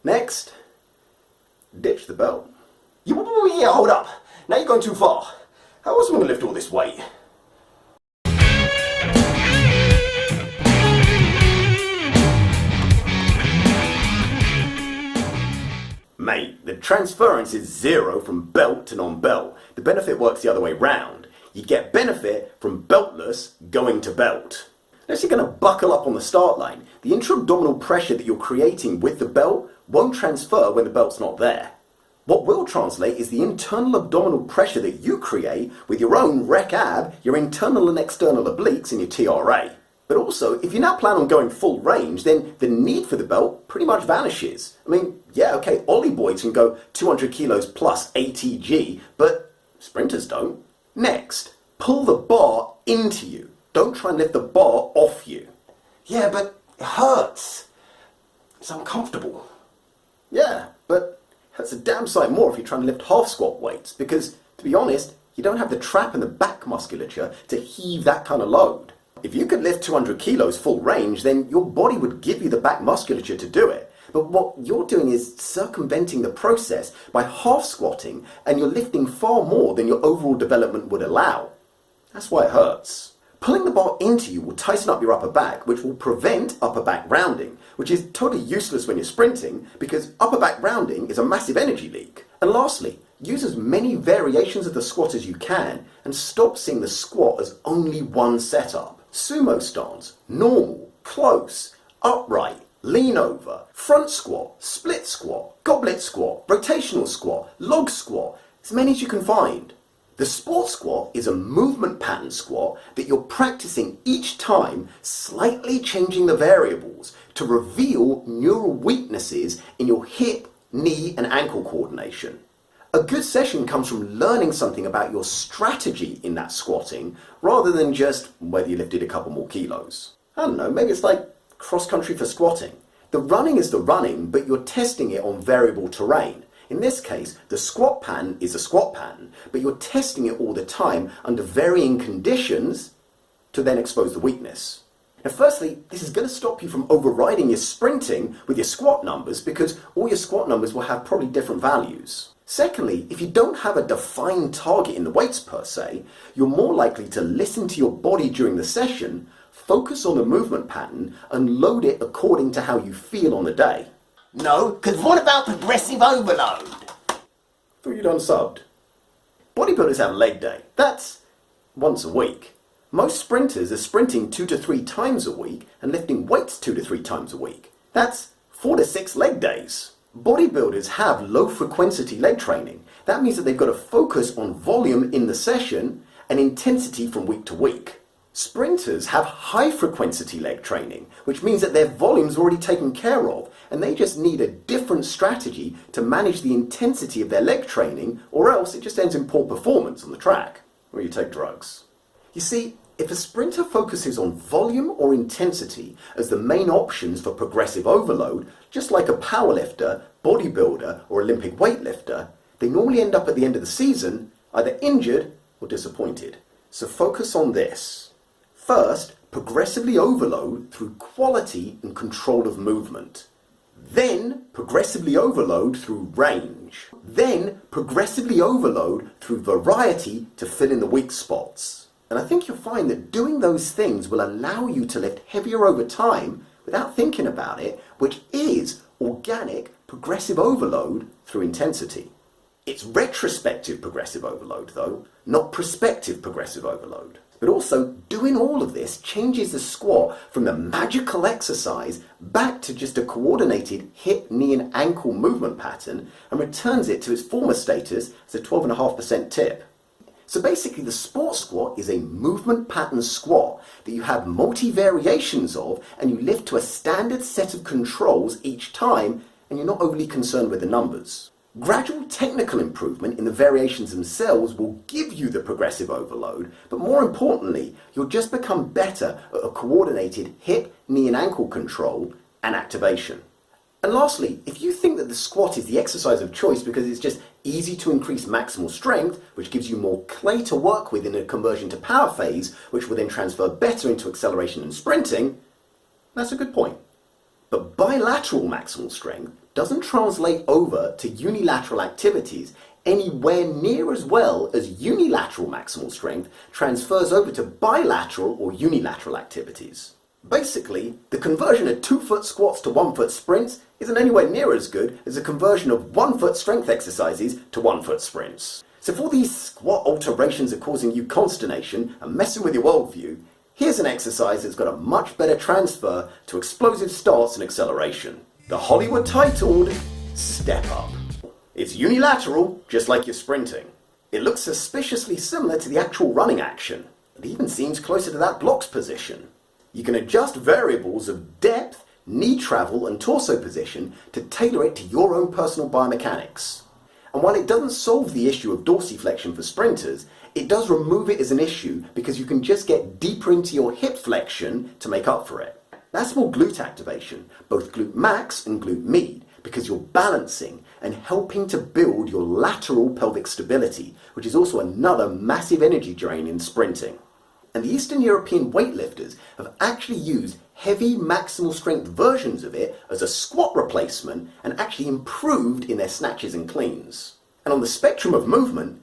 Next, ditch the belt. Yeah, hold up. Now you're going too far. How else am I going to lift all this weight? Mate, the transference is 0 from belt to non-belt. The benefit works the other way round. You get benefit from beltless going to belt. Unless you're going to buckle up on the start line, the intra-abdominal pressure that you're creating with the belt won't transfer when the belt's not there. What will translate is the internal abdominal pressure that you create with your own rec ab, your internal and external obliques, and your TRA. But also, if you now plan on going full range, then the need for the belt pretty much vanishes. I mean, yeah, okay, Ollie boys can go 200 kilos plus ATG, but sprinters don't. Next, pull the bar into you. Don't try and lift the bar off you. Yeah, but it hurts. It's uncomfortable. Yeah, but that's a damn sight more if you're trying to lift half squat weights, because, to be honest, you don't have the trap and the back musculature to heave that kind of load. If you could lift 200 kilos full range, then your body would give you the back musculature to do it. But what you're doing is circumventing the process by half squatting, and you're lifting far more than your overall development would allow. That's why it hurts. Pulling the bar into you will tighten up your upper back, which will prevent upper back rounding, which is totally useless when you're sprinting because upper back rounding is a massive energy leak. And lastly, use as many variations of the squat as you can and stop seeing the squat as only one setup. Sumo stance, normal, close, upright, lean over, front squat, split squat, goblet squat, rotational squat, log squat, as many as you can find. The sport squat is a movement pattern squat that you're practicing each time, slightly changing the variables to reveal neural weaknesses in your hip, knee and ankle coordination. A good session comes from learning something about your strategy in that squatting rather than just whether you lifted a couple more kilos. I don't know, maybe it's like cross country for squatting. The running is the running, but you're testing it on variable terrain. In this case, the squat pattern is a squat pattern, but you're testing it all the time under varying conditions to then expose the weakness. Now firstly, this is going to stop you from overriding your sprinting with your squat numbers because all your squat numbers will have probably different values. Secondly, if you don't have a defined target in the weights per se, you're more likely to listen to your body during the session, focus on the movement pattern, and load it according to how you feel on the day. No, because what about progressive overload? Thought you'd unsubbed. Bodybuilders have leg day. That's once a week. Most sprinters are sprinting 2 to 3 times a week and lifting weights 2 to 3 times a week. That's 4 to 6 leg days. Bodybuilders have low frequency leg training. That means that they've got to focus on volume in the session and intensity from week to week. Sprinters have high frequency leg training, which means that their volume's already taken care of, and they just need a different strategy to manage the intensity of their leg training, or else it just ends in poor performance on the track, or you take drugs. You see, if a sprinter focuses on volume or intensity as the main options for progressive overload, just like a powerlifter, bodybuilder, or Olympic weightlifter, they normally end up at the end of the season either injured or disappointed. So focus on this. First, progressively overload through quality and control of movement. Then, progressively overload through range. Then, progressively overload through variety to fill in the weak spots. And I think you'll find that doing those things will allow you to lift heavier over time without thinking about it, which is organic progressive overload through intensity. It's retrospective progressive overload though, not prospective progressive overload. But also, doing all of this changes the squat from the magical exercise back to just a coordinated hip, knee and ankle movement pattern and returns it to its former status as a 12.5% tip. So basically the sport squat is a movement pattern squat that you have multi-variations of and you lift to a standard set of controls each time and you're not overly concerned with the numbers. Gradual technical improvement in the variations themselves will give you the progressive overload, but more importantly, you'll just become better at a coordinated hip, knee and ankle control and activation. And lastly, if you think that the squat is the exercise of choice because it's just easy to increase maximal strength, which gives you more clay to work with in a conversion to power phase, which will then transfer better into acceleration and sprinting, that's a good point. But bilateral maximal strength, doesn't translate over to unilateral activities anywhere near as well as unilateral maximal strength transfers over to bilateral or unilateral activities. Basically, the conversion of 2-foot squats to 1-foot sprints isn't anywhere near as good as the conversion of 1-foot strength exercises to 1-foot sprints. So if all these squat alterations are causing you consternation and messing with your worldview, here's an exercise that's got a much better transfer to explosive starts and acceleration. The Hollywood titled Step Up. It's unilateral, just like you're sprinting. It looks suspiciously similar to the actual running action. It even seems closer to that blocks position. You can adjust variables of depth, knee travel, and torso position to tailor it to your own personal biomechanics. And while it doesn't solve the issue of dorsiflexion for sprinters, it does remove it as an issue because you can just get deeper into your hip flexion to make up for it. That's more glute activation, both glute max and glute med, because you're balancing and helping to build your lateral pelvic stability, which is also another massive energy drain in sprinting. And the Eastern European weightlifters have actually used heavy maximal strength versions of it as a squat replacement and actually improved in their snatches and cleans. And on the spectrum of movement,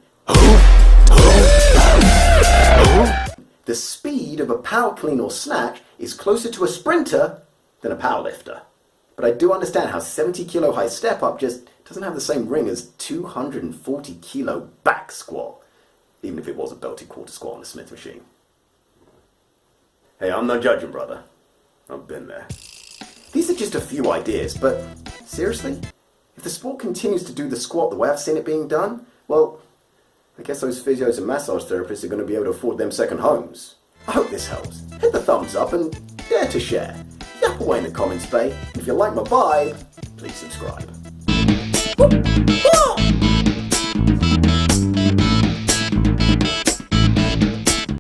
the speed of a power clean or snatch is closer to a sprinter than a powerlifter. But I do understand how 70 kilo high step up just doesn't have the same ring as 240 kilo back squat, even if it was a belted quarter squat on the Smith machine. Hey, I'm not judging, brother. I've been there. These are just a few ideas, but seriously? If the sport continues to do the squat the way I've seen it being done, well, I guess those physios and massage therapists are going to be able to afford them second homes. I hope this helps. Hit the thumbs up and dare to share. Yap away in the comments bay. If you like my vibe, please subscribe.